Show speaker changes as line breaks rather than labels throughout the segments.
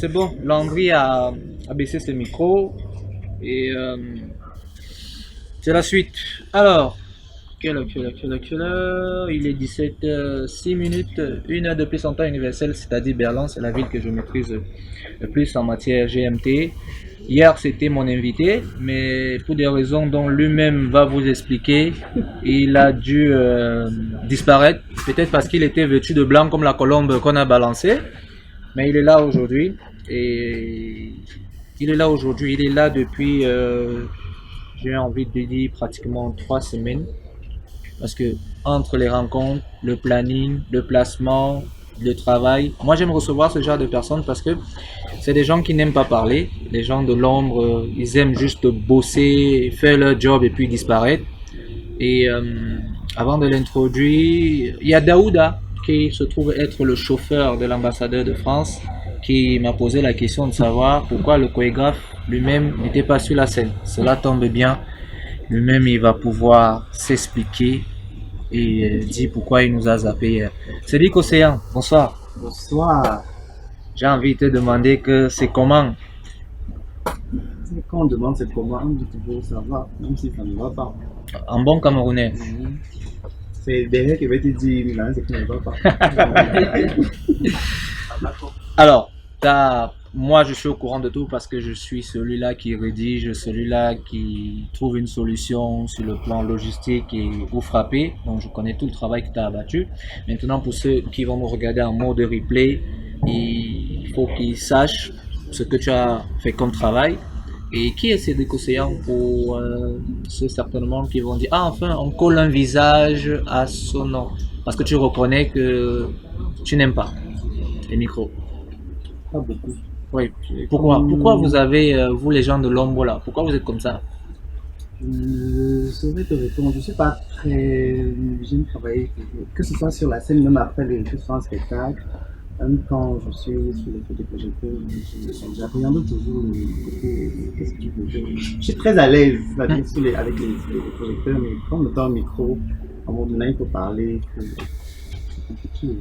c'est bon. Landry a baissé ses micros et c'est la suite. Alors, quelle heure? Il est 17h06 minutes, une heure de plus en temps universel, c'est-à-dire Berlin, c'est la ville que je maîtrise le plus en matière GMT. Hier, c'était mon invité, mais pour des raisons dont lui-même va vous expliquer, il a dû disparaître, peut-être parce qu'il était vêtu de blanc comme la colombe qu'on a balancée, mais il est là aujourd'hui et il est là depuis, j'ai envie de dire, pratiquement 3 semaines. Parce que entre les rencontres, le planning, le placement, le travail, moi j'aime recevoir ce genre de personnes parce que c'est des gens qui n'aiment pas parler, les gens de l'ombre, ils aiment juste bosser, faire leur job et puis disparaître. Et avant de l'introduire, il y a Daouda qui se trouve être le chauffeur de l'ambassadeur de France qui m'a posé la question de savoir pourquoi le chorégraphe lui-même n'était pas sur la scène. Cela tombe bien, lui-même il va pouvoir s'expliquer et dire pourquoi il nous a zappé hier. Cédric Océan, bonsoir.
Bonsoir.
J'ai envie de te demander que c'est comment.
Quand on demande c'est comment, on dit toujours ça va, même si ça ne va pas.
En bon camerounais.
C'est derrière qui va te dire, mais là, c'est que ça ne va pas.
Alors, moi je suis au courant de tout parce que je suis celui-là qui rédige, celui-là qui trouve une solution sur le plan logistique et pour frapper. Donc je connais tout le travail que tu as abattu. Maintenant, pour ceux qui vont me regarder en mode replay, il faut qu'ils sachent ce que tu as fait comme travail. Et qui est Cédric Océan pour ceux certainement qui vont dire ah enfin on colle un visage à son nom parce que tu reconnais que tu n'aimes pas les micros.
Pas beaucoup.
Oui. Pourquoi vous avez vous les gens de l'ombre là, pourquoi vous êtes comme ça?
Je saurais te répondre, je ne suis pas très. J'aime travailler, que ce soit sur la scène, même après que ce soit un spectacle. Même quand je suis sur les photos que je fais, j'appréhende toujours le côté. Qu'est-ce que tu veux dire? Je suis très à l'aise avec les projecteurs, mais quand on me tend un micro, à un moment donné, il faut parler. C'est compliqué.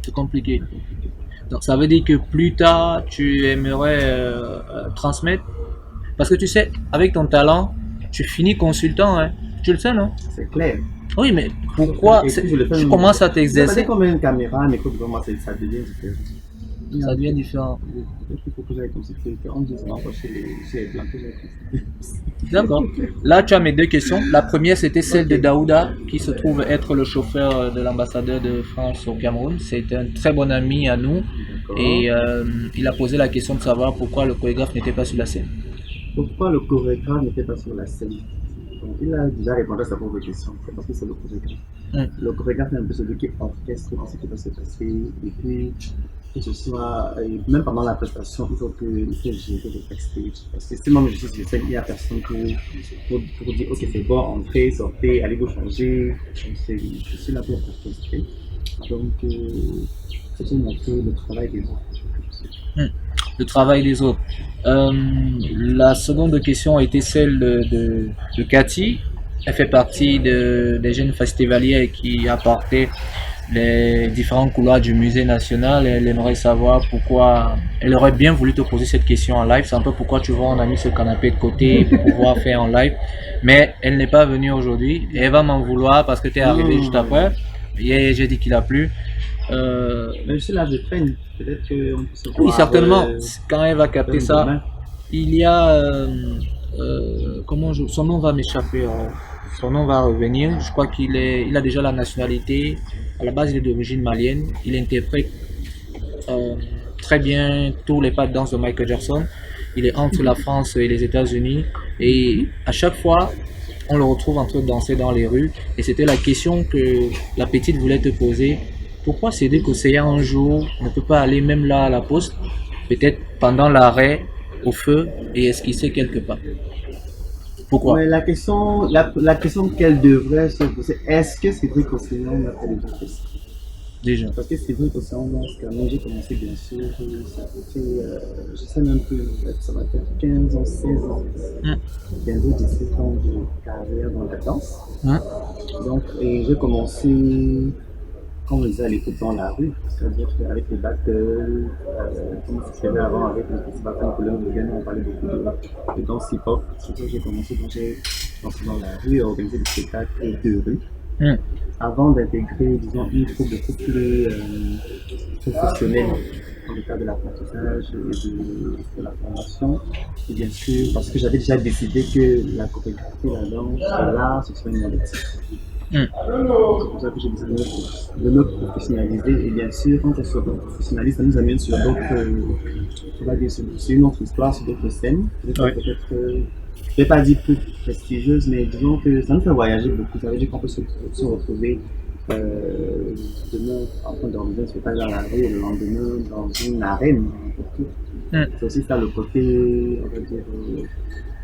C'est compliqué. Donc ça veut dire que plus tard tu aimerais transmettre parce que tu sais avec ton talent tu finis consultant hein. Tu le sais non?
C'est clair.
Oui mais pourquoi
Et puis, je le fais
tu
même-
commences à
Ça
t'exercer?
fait combien de caméras, un micro devant moi, ça devient différent.
Ça devient différent.
Peut-être qu'il faut que j'aille consulter. On dit souvent que chez les blancs que j'ai consulté.
D'accord. Là, tu as mes deux questions. La première, c'était celle de Daouda, qui se trouve être le chauffeur de l'ambassadeur de France au Cameroun. C'est un très bon ami à nous. Et il a posé la question de savoir pourquoi le chorégraphe n'était pas sur la scène.
Pourquoi le chorégraphe n'était pas sur la scène? Donc, il a déjà répondu à sa propre question. C'est parce que c'est le chorégraphe. Le chorégraphe est un peu celui qui orchestre ce qui va se passer. Et puis, que ce soit, même pendant la prestation, il faut gérer le backstage. Parce que si moi je suis sur scène, il n'y a personne pour dire ok, c'est bon, entrez, sortez, allez vous changer. Je suis là pour orchestrer. Donc, c'est un peu le travail des autres.
Le travail des autres. La seconde question a été celle de Cathy. Elle fait partie des jeunes festivaliers qui apportaient les différents couloirs du musée national. Elle aimerait savoir pourquoi. Elle aurait bien voulu te poser cette question en live. C'est un peu pourquoi tu vois, on a mis ce canapé de côté pour pouvoir faire en live. Mais elle n'est pas venue aujourd'hui. Et elle va m'en vouloir parce que tu es arrivé juste après. Hier, j'ai dit qu'il a plu.
Mais je suis là, je traîne. Peut-être qu'on peut se voir.
Oui, certainement. Quand elle va capter ça,
demain.
il y a. Son nom va m'échapper. Son nom va revenir. Je crois il a déjà la nationalité. À la base, il est d'origine malienne. Il interprète très bien tous les pas de danse de Michael Jackson. Il est entre la France et les États-Unis. Et à chaque fois, on le retrouve en train de danser dans les rues. Et c'était la question que la petite voulait te poser. Pourquoi Cédric Océan un jour ne peut pas aller même là à la poste, peut-être pendant l'arrêt, au feu, et esquisser quelque part? Pourquoi?
Mais la question qu'elle devrait se poser, est-ce que Cédric Océan l'a fait déjà fait ça?
Déjà.
Parce que Cédric Océan, moi, j'ai commencé bien sûr, ça fait, je sais même plus, ça va faire 15 ans, 16 ans, bientôt 17 ans de carrière dans la danse. Donc, et j'ai commencé comme on disait à l'écoute dans la rue, c'est-à-dire qu'avec les battles, comme ça se faisait avant avec le festival Couleur de Ghana, on parlait beaucoup de danse hip-hop. C'est ça que j'ai commencé quand j'ai dansé dans la rue, à organiser des spectacles de rue. Avant d'intégrer, disons, une troupe beaucoup plus professionnelle dans le cadre de l'apprentissage et de la formation. Et bien sûr, parce que j'avais déjà décidé que la chorégraphie, la danse, l'art, ce serait une élective. C'est pour ça que j'ai décidé de me professionnaliser. Et bien sûr, quand on se professionnalise, ça nous amène sur d'autres, on va dire, sur une autre histoire, sur d'autres scènes. Peut-être, je ne vais pas dire plus prestigieuses, mais disons que ça nous fait voyager beaucoup. Ça veut dire qu'on peut se retrouver demain en train d'organiser un spectacle dans la rue et le lendemain dans une arène. C'est aussi ça le côté, on va dire,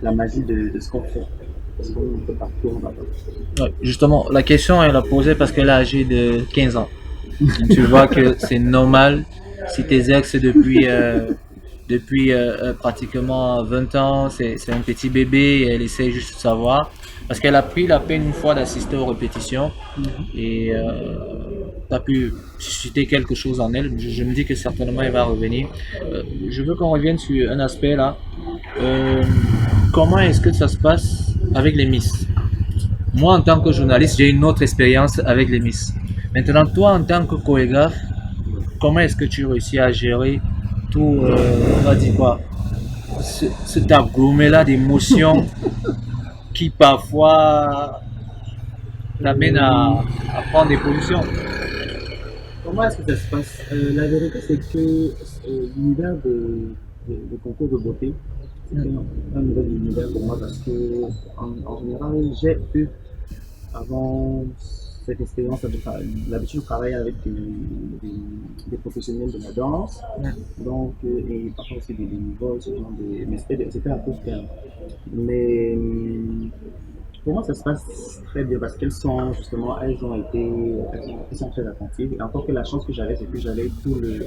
la magie de ce qu'on fait. Parce qu'on peut partout, on va pas.
Justement, la question elle a posée parce qu'elle est âgée de 15 ans. Tu vois que c'est normal si tes ex depuis pratiquement 20 ans, c'est un petit bébé et elle essaie juste de savoir. Parce qu'elle a pris la peine une fois d'assister aux répétitions et tu as pu susciter quelque chose en elle. Je me dis que certainement elle va revenir. Je veux qu'on revienne sur un aspect là. Comment est-ce que ça se passe avec les Miss? Moi, en tant que journaliste, j'ai une autre expérience avec les Miss. Maintenant, toi, en tant que chorégraphe, comment est-ce que tu réussis à gérer tout, on va dire quoi, cet aggloméré d'émotions qui parfois t'amène à prendre des positions?
Comment est-ce que ça se passe? La vérité, c'est que l'univers de concours de beauté, c'est un nouvel univers pour moi parce que, en général, j'ai eu, avant cette expérience, l'habitude de travailler avec des professionnels de la danse, donc, et parfois aussi des bénévoles, ce genre de. Mais c'était à court terme. Mais pour moi, ça se passe très bien parce qu'elles sont justement, elles sont très attentives. Et encore que la chance que j'avais, c'est que j'avais tout le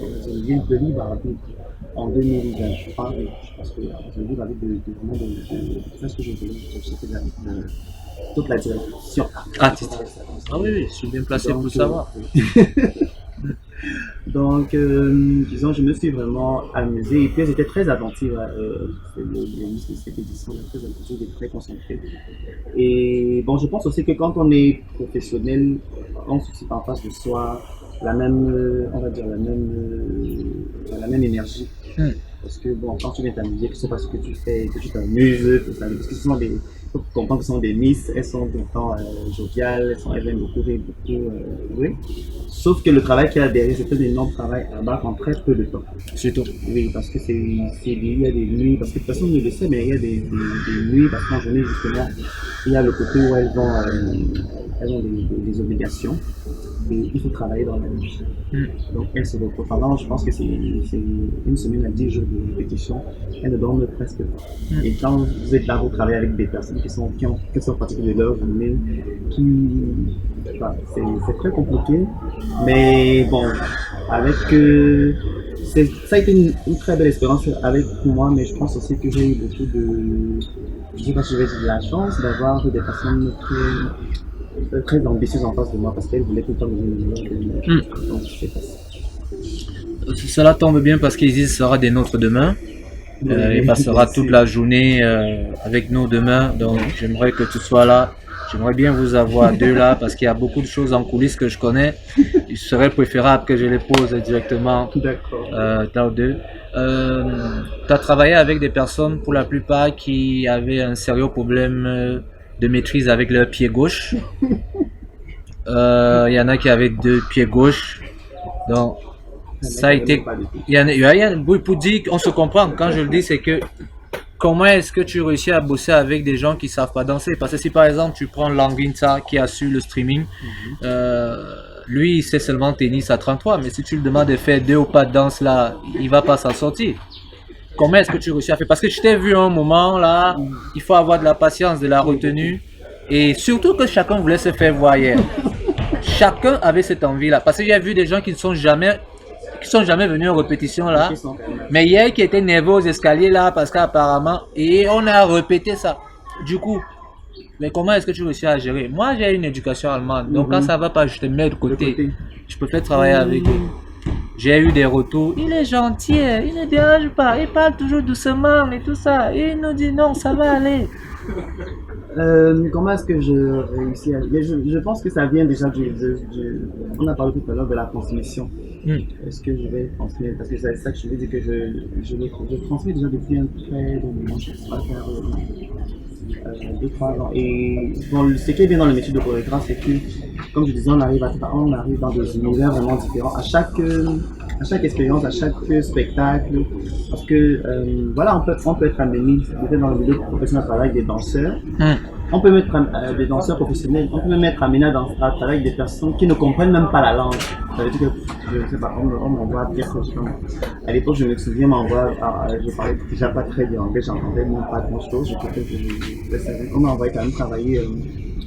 libre arbitre en 2023. Je pense que le libre arbitre de faire ce que je voulais. C'était toute la direction artistique.
Ah oui, je suis bien placé pour le savoir.
Donc, disons, je me suis vraiment amusé et puis elles étaient très attentives. Les cette édition, très attentives et très concentrées. Et bon, je pense aussi que quand on est professionnel, on suscite en face de soi la même, on va dire la même énergie. Parce que bon, quand tu viens t'amuser, que c'est parce que tu fais, que tu t'amuses, parce que ce sont des, faut comprendre que ce sont des Miss, elles sont tout le temps joviales, elles aiment beaucoup rire, beaucoup jouer. Sauf que le travail qu'il y a derrière, c'est un énorme travail à battre en très peu de temps.
C'est tout.
Oui, parce que il y a des nuits, parce que personne ne le sait, mais il y a des nuits, parce qu'en journée, justement, il y a le côté où elles ont des obligations. Et il faut travailler dans la nuit. Donc elles se reposent. Pendant, je pense que c'est une semaine à 10 jours de répétition. Elles ne dorment presque pas. Et quand vous êtes là, vous travaillez avec des personnes qui sont fatiguées de leur journée, c'est très compliqué. Mais bon, avec ça a été une très belle expérience avec moi, mais je pense aussi que j'ai eu beaucoup je sais pas si j'ai de la chance d'avoir des personnes très ambitieuse en face de moi parce qu'elle voulait tout le temps me donner. Donc c'est pas ça.
Cela tombe bien parce qu'Isis sera des nôtres demain. Il passera toute la journée avec nous demain. Donc j'aimerais que tu sois là. J'aimerais bien vous avoir deux là parce qu'il y a beaucoup de choses en coulisses que je connais. Il serait préférable que je les pose directement là ou deux. Tu as travaillé avec des personnes pour la plupart qui avaient un sérieux problème de maîtrise avec leur pied gauche. Il y en a qui avaient deux pieds gauche. Donc, ça a été. Il y a pour dire qu'on se comprend. Quand je le dis, c'est que comment est-ce que tu réussis à bosser avec des gens qui savent pas danser? Parce que si par exemple tu prends Languinta qui assure le streaming, lui il sait seulement tennis à 33, mais si tu lui demandes de faire 2 ou pas de danse là, il va pas s'en sortir. Comment est-ce que tu réussis à faire? Parce que je t'ai vu un moment là, il faut avoir de la patience, de la retenue. Et surtout que chacun voulait se faire voir hier. Chacun avait cette envie là. Parce qu'il y a vu des gens qui ne sont jamais venus en répétition là. Mais hier qui étaient nerveux aux escaliers là parce qu'apparemment. Et on a répété ça. Du coup, Mais comment est-ce que tu réussis à gérer? Moi, j'ai une éducation allemande. Donc, quand ça va pas, je te mets de côté. Je préfère travailler avec eux. J'ai eu des retours. Il est gentil, il ne dérange pas. Il parle toujours doucement et tout ça. Et il nous dit non, ça va aller.
Comment est-ce que je réussis à... Mais je pense que ça vient déjà on a parlé tout à l'heure de la transmission. Est-ce que je vais transmettre? Parce que c'est ça que je veux dire que je transmets déjà depuis un très bon moment. Je sais pas faire 2-3 ans. Et bon, ce qui est bien dans le métier de chorégraphe, c'est que, comme je disais, on arrive dans des univers vraiment différents. À chaque expérience, à chaque spectacle, parce que voilà, on peut être amené, peut-être dans le milieu professionnel, à travailler avec des danseurs. On peut mettre des danseurs professionnels, on peut même être amené à travailler avec des personnes qui ne comprennent même pas la langue. Ça veut dire que, je ne sais pas, on m'envoie dire que à l'époque, je me souviens, je parlais déjà pas très bien anglais, j'entendais même pas grand chose. On m'a envoyé quand même travailler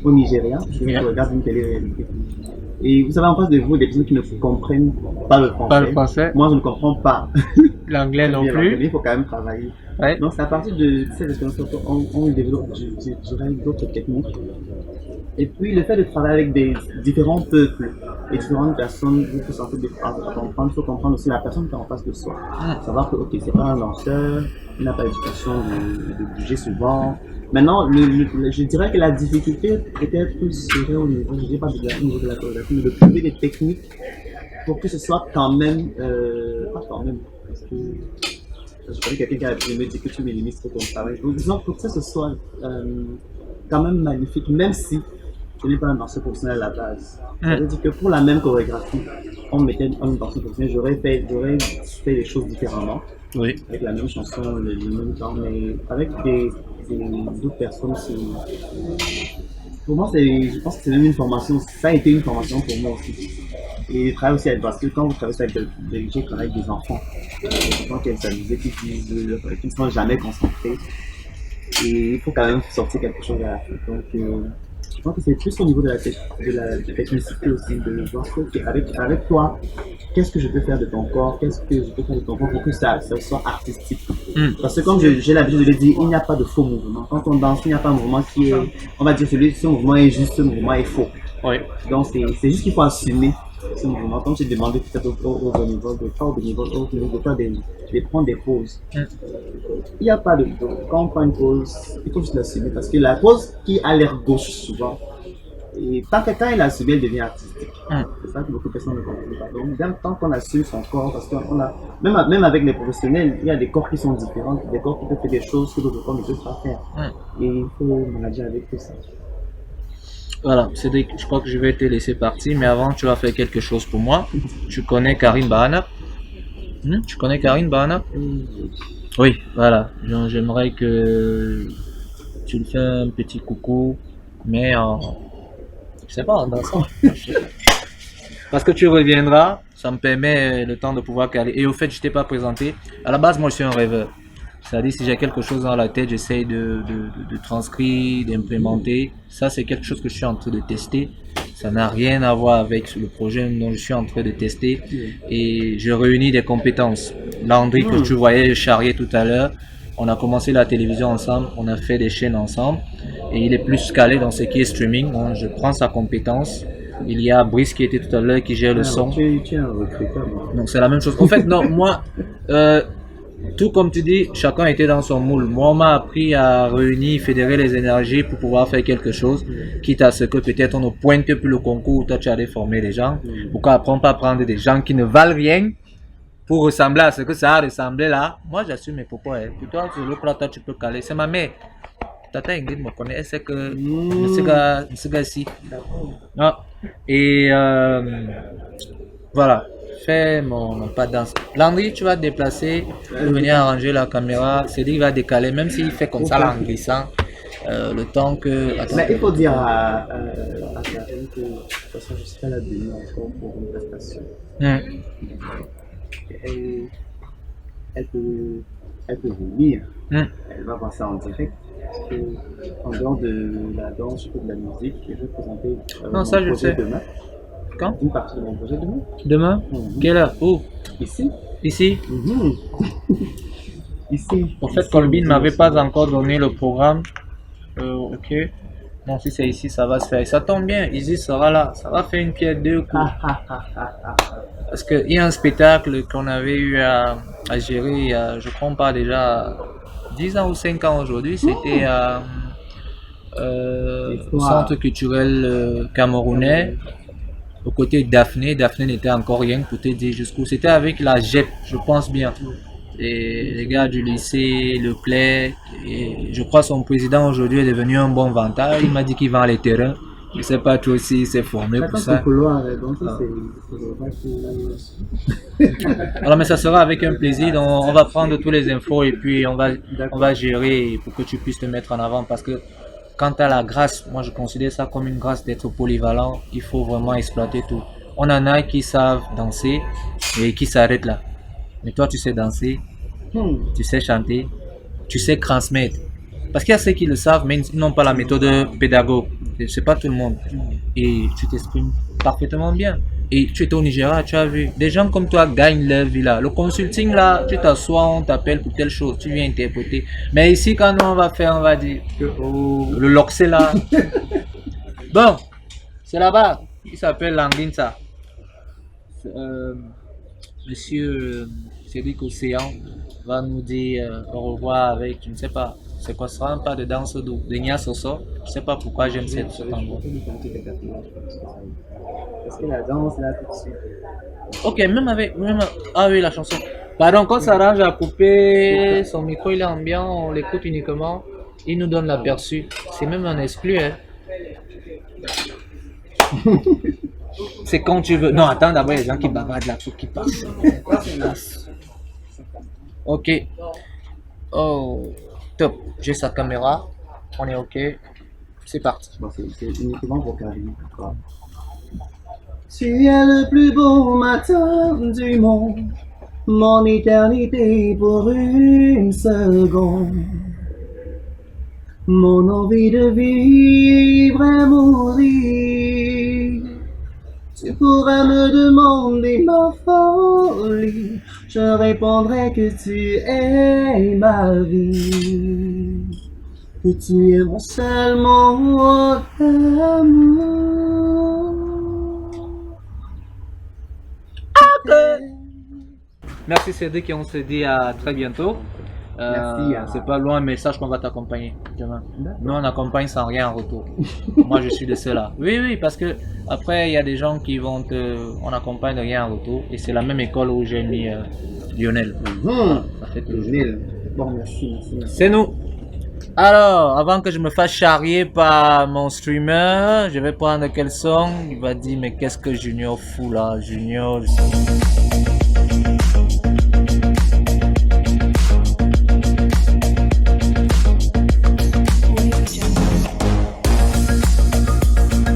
au Nigeria, je regarde une télé-réalité. Et vous savez, en face de vous, des personnes qui ne comprennent pas le français.
Pas le français.
Moi, je ne comprends pas.
L'anglais non plus.
Il faut quand même travailler.
Ouais.
Donc, c'est à partir de cette expérience qu'on développe, je dirais, d'autres techniques. Et puis, le fait de travailler avec des différents peuples et différentes personnes, il faut s'en comprendre. Il faut comprendre aussi la personne qui est en face de soi. Savoir que, ok, c'est pas un danseur, il n'a pas l'éducation de bouger souvent. Maintenant, je dirais que la difficulté peut-être serait au niveau, je ne dis pas au niveau de la chorégraphie, mais de trouver des techniques pour que ce soit quand même, pas quand même, parce que je connais quelqu'un qui a me dit que tu minimises trop ton travail. Donc, disons, pour que ce soit quand même magnifique, même si je n'ai pas un danseur professionnel à la base. Ça veut dire que pour la même chorégraphie, on mettait un danseur professionnel, j'aurais fait les choses différemment.
Oui.
Avec la même chanson, le même temps, mais avec d'autres personnes, pour moi, je pense que c'est même une formation, ça a été une formation pour moi aussi. Et je travaille aussi avec, parce que quand vous travaillez avec des gens qui travaillent avec des enfants qui s'amusent, qui ne sont jamais concentrés, et il faut quand même sortir quelque chose à la fin. Donc, je pense que c'est plus au niveau de la technicité aussi, de voir avec toi, qu'est-ce que je peux faire de ton corps, qu'est-ce que je peux faire de ton corps pour que ça soit artistique. Parce que comme j'ai l'habitude de le dire, il n'y a pas de faux mouvement. Quand on danse, il n'y a pas un mouvement qui est, on va dire, ce mouvement est juste, ce mouvement est faux.
Oui.
Donc c'est juste qu'il faut assumer ce mouvement. Comme j'ai demandé peut-être aux bénévoles, de prendre des pauses. Il n'y a pas de pause. Quand on prend une pause, il faut juste l'assumer. Parce que la pause qui a l'air gauche souvent, et tant que quand elle assume, elle devient artistique. C'est ça que beaucoup de personnes ne comprennent pas. Donc, tant qu'on assume son corps, parce qu'on a, même avec les professionnels, il y a des corps qui sont différents, des corps qui peuvent faire des choses que d'autres corps ne peuvent pas faire. Et il faut manager avec tout ça.
Voilà, Cédric, je crois que je vais te laisser partir, mais avant, tu vas faire quelque chose pour moi. Tu connais Karine Bahana? Tu connais Karine Bahana? Oui, voilà. J'aimerais que tu lui fais un petit coucou, mais je sais pas, en dansant. Parce que tu reviendras, ça me permet le temps de pouvoir caler. Et au fait, je t'ai pas présenté. À la base, moi, je suis un rêveur. C'est-à-dire, si j'ai quelque chose dans la tête, j'essaye de transcrire, d'implémenter. Ça, c'est quelque chose que je suis en train de tester. Ça n'a rien à voir avec le projet dont je suis en train de tester. Et je réunis des compétences. Landry, que tu voyais charrier tout à l'heure, on a commencé la télévision ensemble, on a fait des chaînes ensemble. Et il est plus calé dans ce qui est streaming. Donc, je prends sa compétence. Il y a Brice qui était tout à l'heure qui gère le son.
Tu es un recruteur.
Donc, c'est la même chose. En fait, non, moi... tout comme tu dis, chacun était dans son moule. Moi, on m'a appris à réunir, fédérer les énergies pour pouvoir faire quelque chose, quitte à ce que peut-être on ne pointe plus le concours où toi tu allais former des gens. Pourquoi apprendre pas à prendre des gens qui ne valent rien pour ressembler à ce que ça a ressemblé là? Moi, j'assume mes propos. Pour toi, sur le plat, toi, tu peux caler. C'est ma mère. Tata Ingrid me connaît. Elle sait que ce gars-ci. Et voilà. Fais mon pas de danse. Landry, tu vas te déplacer, venir arranger la caméra. Cédric va décaler, même s'il fait comme ça là en glissant. Le temps que. Attends.
Mais il faut dire à Karine que de toute façon, je serai là demain encore pour une prestation. Elle peut venir. Elle va voir ça en direct. Parce que, en dehors de la danse ou de la musique, je vais présenter
non, ça, je sais.
demain.
Quand?
Une partie de mon projet demain.
Demain? Quelle heure? Où?
Ici.
Ici?
Ici.
En fait, Colby ne m'avait pas encore donné le programme. Ok. Non, si c'est ici, ça va se faire. Et ça tombe bien, Izzy sera là. Ça va faire une pierre deux coups. Parce qu'il y a un spectacle qu'on avait eu à gérer, il y a, je crois pas déjà 10 ans ou 5 ans aujourd'hui. C'était au centre culturel camerounais, aux côtés de Daphné. Daphné n'était encore rien pour te dire jusqu'où. C'était avec la JEP, je pense bien. Et les gars du lycée, Leclerc, et je crois son président aujourd'hui est devenu un bon vantard. Il m'a dit qu'il vend les terrains. Je sais pas trop s'il s'est formé pour ça. Alors, mais ça sera avec un plaisir. Donc, on va prendre tous les infos et puis on va gérer pour que tu puisses te mettre en avant. Parce que quant à la grâce, moi je considère ça comme une grâce d'être polyvalent. Il faut vraiment exploiter tout. On en a qui savent danser et qui s'arrêtent là. Mais toi, tu sais danser, tu sais chanter, tu sais transmettre. Parce qu'il y a ceux qui le savent, mais ils n'ont pas la méthode pédagogue. C'est pas tout le monde. Et tu t'exprimes parfaitement bien. Et tu étais au Nigeria, tu as vu. Des gens comme toi gagnent leur vie là. Le consulting là, tu t'assois, on t'appelle pour telle chose, tu viens interpréter. Mais ici, quand nous, on va faire, on va dire que le loxé là. Bon, c'est là-bas. Il s'appelle Languinsa. Monsieur Cédric Océan va nous dire au revoir avec, je ne sais pas, c'est quoi, ce sera un pas de danse doux, de Nia Soso. Je ne sais pas pourquoi j'aime cette tango.
Parce que la danse là tout de suite.
Ok, ah oui, la chanson. Pardon, quand ça arrange à couper, son micro il est ambiant, on l'écoute uniquement, il nous donne l'aperçu. C'est même un exclu, hein. C'est quand tu veux. Non, attends, d'abord, il y a des gens qui bavardent là-dessous qui passent. Ok. Oh, top. J'ai sa caméra. On est ok. C'est parti.
Bon, c'est uniquement pour Karine. Tu es le plus beau matin du monde, mon éternité pour une seconde. Mon envie de vivre et mourir. Tu pourrais me demander ma folie, je répondrai que tu es ma vie, que tu es mon seul mot d'amour.
Merci Cédric et on se dit à très bientôt.
Merci.
C'est pas loin, mais sache qu'on va t'accompagner demain. Nous on accompagne sans rien en retour. Moi je suis de ceux-là. Oui, parce que après il y a des gens qui vont on accompagne de rien en retour. Et c'est la même école où j'ai mis Lionel. Ça fait
Lionel. Bon, merci.
C'est nous. Alors, avant que je me fasse charrier par mon streamer, je vais prendre quel son. Il va dire mais qu'est-ce que Junior fout là, Junior.